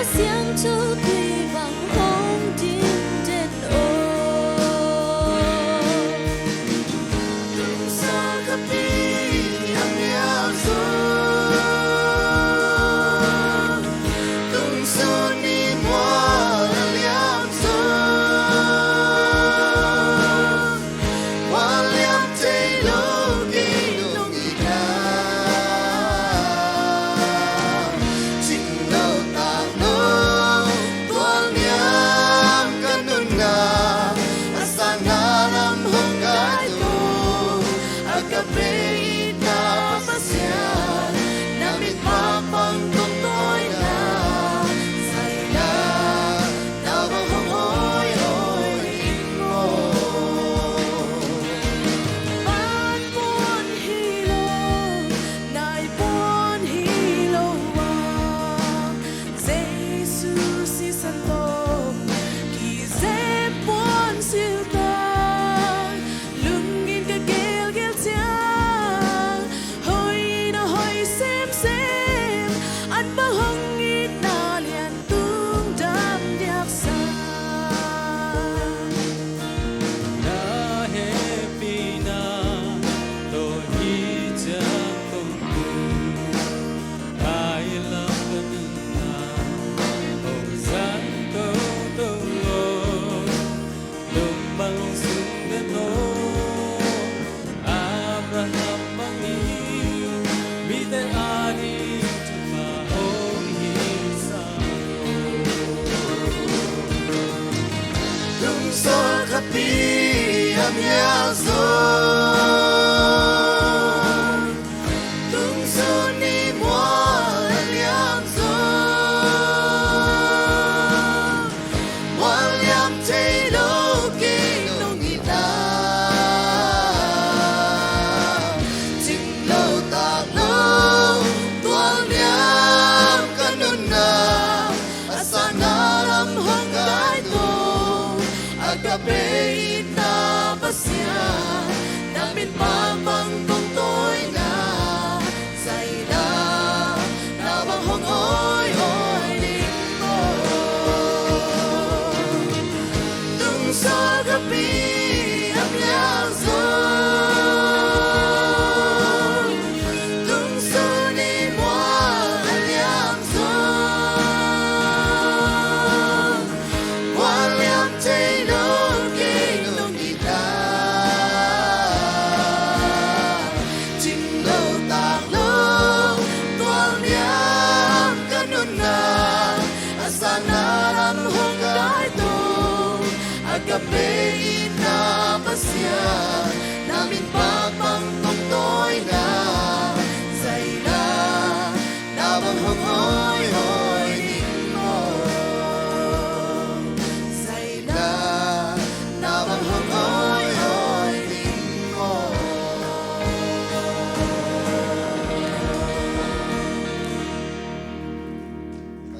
相处对望红天真哦，từng xa khắp đi em nhớ từng xa đi qua liam qua liam thấy lâu đi lâu đi ta chính lâu ta lâu tuan liam kan nunga asana lam hong gai tu agapei na pasasyan namin papang tung tôi na say na tao hong hoi hoi mo ban buồn hilo nai buồn hilo wa Jesus si santo ki ze buồn siêu ta lungin ka gel gel tiang hoi na hoi xem an ba hong ít na lian tung đam điệp sa na happy na to hi chẳng công tu ai làm cần na ông sáng câu câu lùng bằng sung đến nô Abraham mang yêu mi tên ani mà ông hi sao từng xa khắp đi em nhớ từng xa đi mua liam qua liam thấy lâu kỳ lâu nghĩ ta chính lâu ta lâu tuan liam kan nunna asana lam hong gai tu agapei na pasya namin papang tung tôi na say na na bang hong hoi hoi linh mo từng xa gabi em nhớ từng xa đi mua liam qua liam thấy lâu kỳ lâu đi ta chính lâu ta lâu tuan liam kan nunna asana lam hong gai tu agapei na pasya namin papang tung tôi na say na na bang hong hoi hoi linh mo say na na bang hong hoi hoi linh mo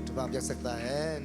Chúng ta biết सकता है